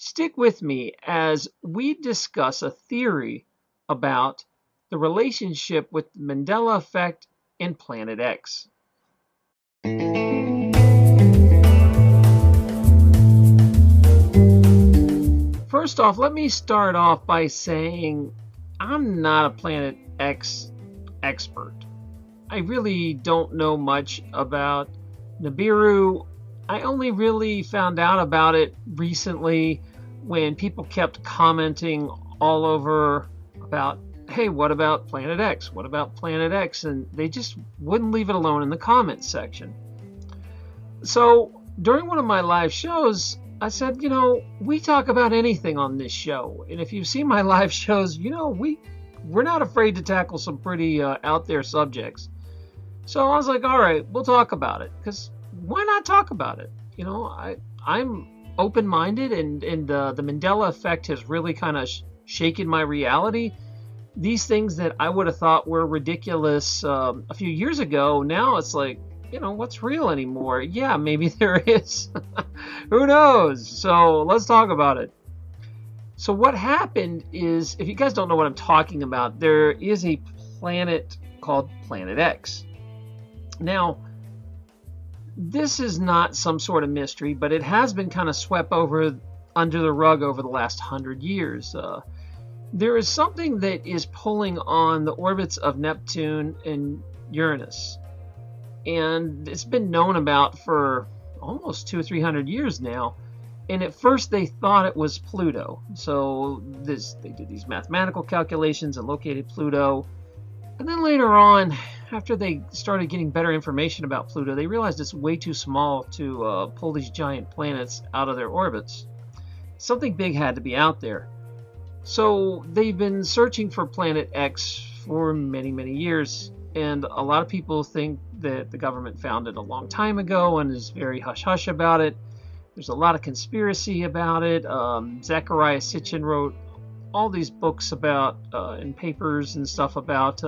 Stick with me as we discuss a theory about the relationship with the Mandela effect and Planet X. First off, let me start off by saying I'm not a Planet X expert. I really don't know much about Nibiru. I only really found out about it recently when people kept commenting all over about, hey, what about Planet X? What about Planet X? And they just wouldn't leave it alone in the comments section. So during one of my live shows, I said, we talk about anything on this show. And if you've seen my live shows, we're not afraid to tackle some pretty out there subjects. So I was like, all right, we'll talk about it, because why not talk about it? I'm open-minded, and the Mandela effect has really kind of shaken my reality. These things that I would have thought were ridiculous a few years ago, now it's like, what's real anymore? Yeah, maybe there is. Who knows? So let's talk about it. So what happened is, if you guys don't know what I'm talking about, there is a planet called Planet X. Now, this is not some sort of mystery, but it has been kind of swept under the rug over the last 100 years. There is something that is pulling on the orbits of Neptune and Uranus. And it's been known about for almost 200 or 300 years now. And at first they thought it was Pluto. So they did these mathematical calculations and located Pluto. And then later on, after they started getting better information about Pluto, they realized it's way too small to pull these giant planets out of their orbits. Something big had to be out there. So they've been searching for Planet X for many, many years. And a lot of people think that the government found it a long time ago and is very hush-hush about it. There's a lot of conspiracy about it. Zecharia Sitchin wrote all these books about, and papers and stuff about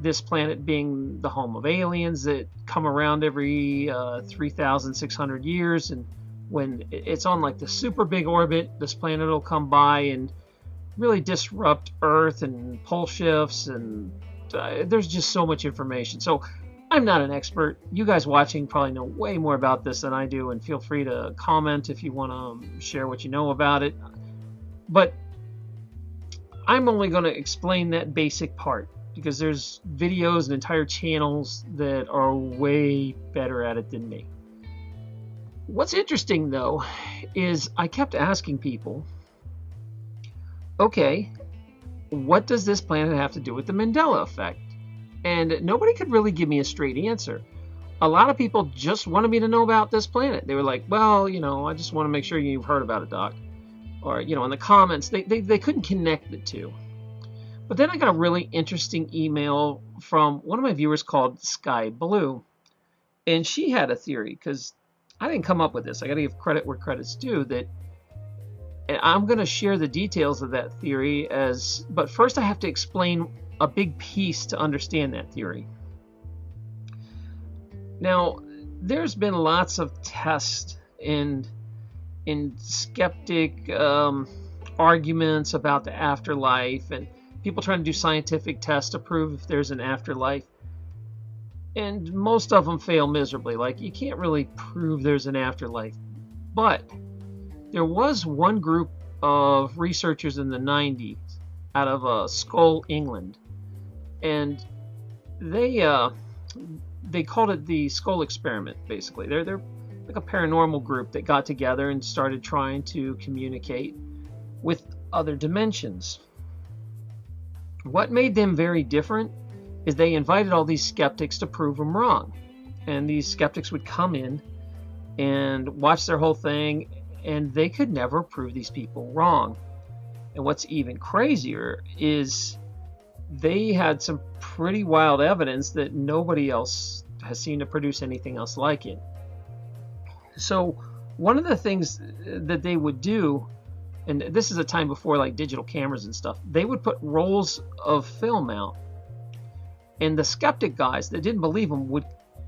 this planet being the home of aliens that come around every 3,600 years. And when it's on like the super big orbit, this planet will come by and really disrupt Earth and pole shifts, and there's just so much information. So I'm not an expert. You guys watching probably know way more about this than I do, and feel free to comment if you want to share what you know about it. But I'm only going to explain that basic part, because there's videos and entire channels that are way better at it than me. What's interesting, though, is I kept asking people, okay, what does this planet have to do with the Mandela effect? And nobody could really give me a straight answer. A lot of people just wanted me to know about this planet. They were like, well, I just want to make sure you've heard about it, Doc. Or, in the comments, they couldn't connect the two. But then I got a really interesting email from one of my viewers called Sky Blue. And she had a theory, because I didn't come up with this. I got to give credit where credit's due. That I'm going to share the details of that theory but first I have to explain a big piece to understand that theory. Now, there's been lots of tests in skeptic arguments about the afterlife, and people trying to do scientific tests to prove if there's an afterlife. And most of them fail miserably. Like, you can't really prove there's an afterlife. But there was one group of researchers in the 90s out of Skull, England. And they called it the Skull Experiment, basically. They're like a paranormal group that got together and started trying to communicate with other dimensions. What made them very different is they invited all these skeptics to prove them wrong. And these skeptics would come in and watch their whole thing, and they could never prove these people wrong. And what's even crazier is they had some pretty wild evidence that nobody else has seen to produce anything else like it. So one of the things that they would do, and this is a time before like digital cameras and stuff, they would put rolls of film out, and the skeptic guys that didn't believe them would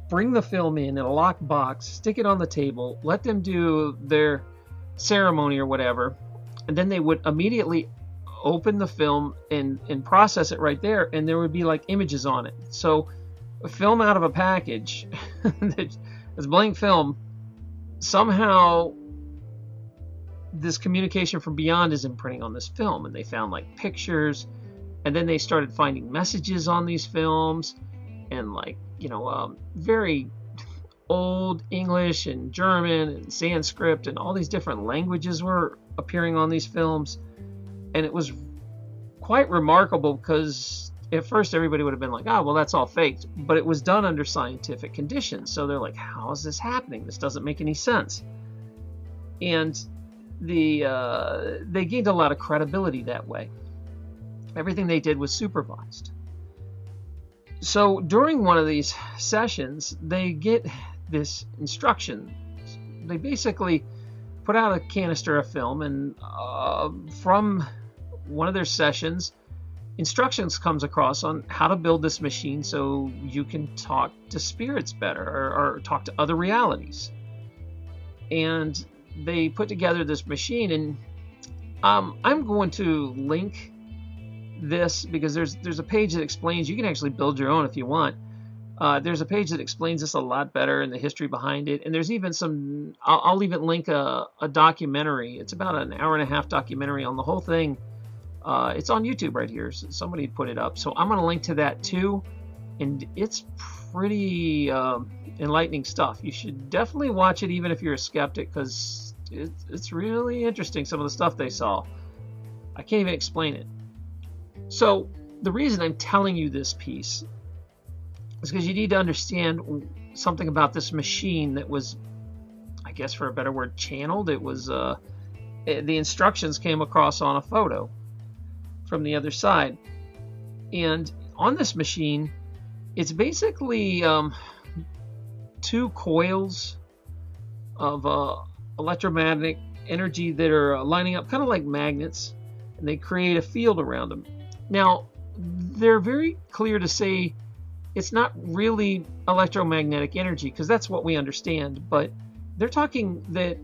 bring the film in a locked box, stick it on the table, let them do their ceremony or whatever, and then they would immediately open the film and process it right there, and there would be like images on it. So a film out of a package that's blank film, somehow this communication from beyond is imprinting on this film, and they found like pictures, and then they started finding messages on these films, and like, very old English and German and Sanskrit and all these different languages were appearing on these films. And it was quite remarkable, because at first everybody would have been like, well, that's all faked. But it was done under scientific conditions. So they're like, how is this happening? This doesn't make any sense. And they gained a lot of credibility that way. Everything they did was supervised. So during one of these sessions, they get this instruction. They basically put out a canister of film, and from one of their sessions, instructions comes across on how to build this machine so you can talk to spirits better, or talk to other realities. And they put together this machine, and I'm going to link this, because there's a page that explains, you can actually build your own if you want. There's a page that explains this a lot better, and the history behind it. And there's even some, I'll even link a documentary. It's about an hour and a half documentary on the whole thing. It's on YouTube right here. So somebody put it up. So I'm going to link to that too. And it's pretty enlightening stuff. You should definitely watch it, even if you're a skeptic, because it's really interesting, some of the stuff they saw. I can't even explain it. So the reason I'm telling you this piece is because you need to understand something about this machine that was, I guess for a better word, channeled. It was the instructions came across on a photo from the other side. And on this machine, it's basically two coils of electromagnetic energy that are lining up kind of like magnets, and they create a field around them. Now, they're very clear to say it's not really electromagnetic energy, because that's what we understand, but they're talking that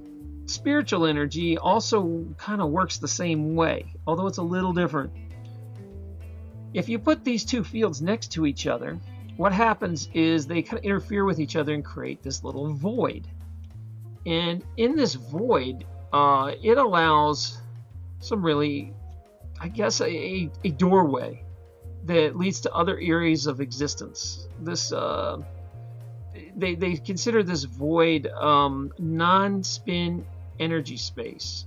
spiritual energy also kind of works the same way, although it's a little different. If you put these two fields next to each other, what happens is they kind of interfere with each other and create this little void. And in this void, it allows some really, I guess, a doorway that leads to other areas of existence. This they consider this void non-spin energy space.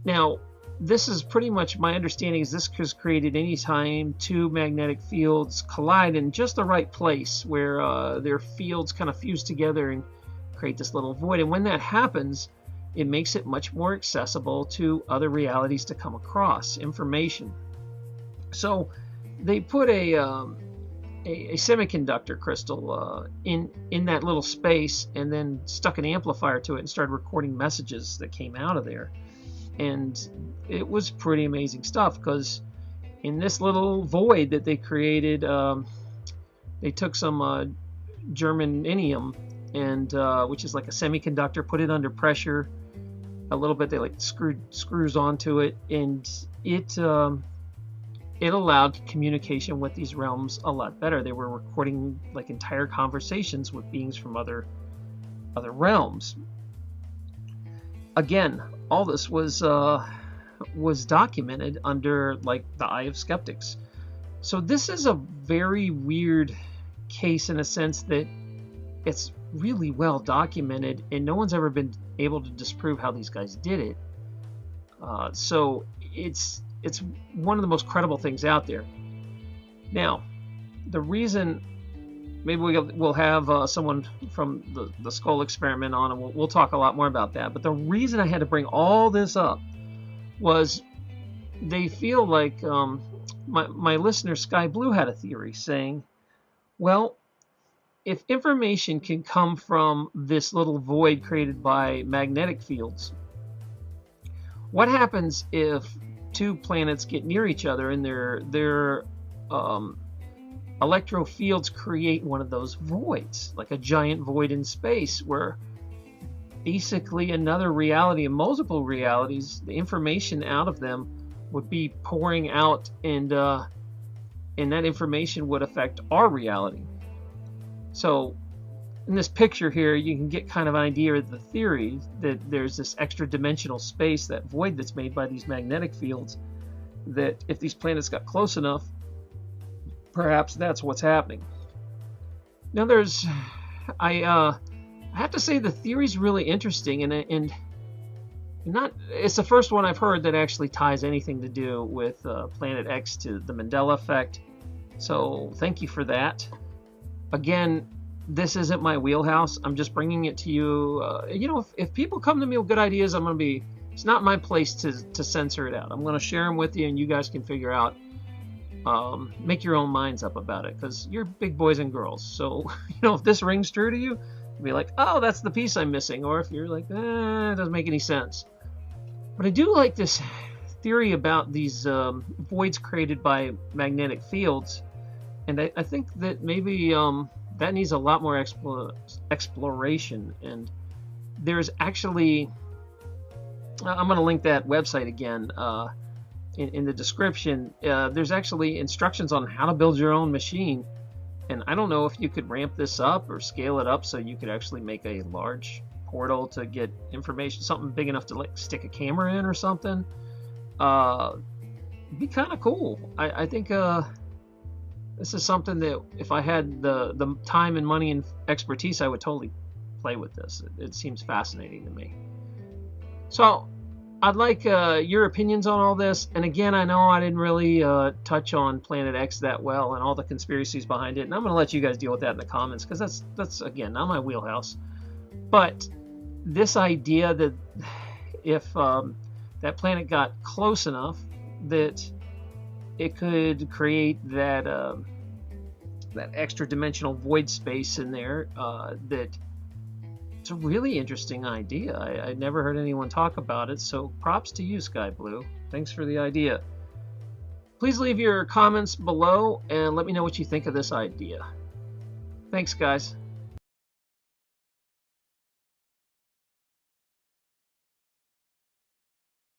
Now, this is pretty much my understanding, is this is created anytime two magnetic fields collide in just the right place, where their fields kind of fuse together and create this little void. And when that happens, it makes it much more accessible to other realities to come across information. So they put a semiconductor crystal in that little space, and then stuck an amplifier to it and started recording messages that came out of there. And it was pretty amazing stuff, because in this little void that they created, they took some germanium, and which is like a semiconductor, put it under pressure a little bit. They like screwed screws onto it, and it allowed communication with these realms a lot better. They were recording like entire conversations with beings from other realms. Again, all this was documented under like the eye of skeptics. So this is a very weird case, in a sense that it's really well documented, and no one's ever been able to disprove how these guys did it. So it's one of the most credible things out there. Now, the reason, maybe we'll have someone from the skull experiment on, and we'll talk a lot more about that. But the reason I had to bring all this up was they feel like my listener Sky Blue had a theory saying, well, if information can come from this little void created by magnetic fields, what happens if two planets get near each other and their electro fields create one of those voids, like a giant void in space, where basically another reality, and multiple realities. The information out of them would be pouring out, and that information would affect our reality. So in this picture here, you can get kind of an idea of the theory that there's this extra dimensional space, that void that's made by these magnetic fields, that if these planets got close enough, perhaps that's what's happening. Now I have to say the theory's really interesting, and it's the first one I've heard that actually ties anything to do with Planet X to the Mandela effect. So thank you for that. Again, this isn't my wheelhouse. I'm just bringing it to you. If people come to me with good ideas, it's not my place to censor it out. I'm going to share them with you, and you guys can figure out, make your own minds up about it, because you're big boys and girls. So, if this rings true to you, be like, oh, that's the piece I'm missing. Or if you're like, it doesn't make any sense. But I do like this theory about these voids created by magnetic fields. And I think that maybe that needs a lot more exploration. And there's actually, I'm going to link that website again in the description. There's actually instructions on how to build your own machine. And I don't know if you could ramp this up or scale it up so you could actually make a large portal to get information, something big enough to stick a camera in or something. It'd be kind of cool. I think this is something that if I had the time and money and expertise, I would totally play with this. It seems fascinating to me. So I'd like your opinions on all this. And again, I know I didn't really touch on Planet X that well and all the conspiracies behind it. And I'm going to let you guys deal with that in the comments, because that's again, not my wheelhouse. But this idea that if that planet got close enough that it could create that extra dimensional void space in there, that it's a really interesting idea. I never heard anyone talk about it, so props to you, Sky Blue. Thanks for the idea. Please leave your comments below and let me know what you think of this idea. Thanks, guys.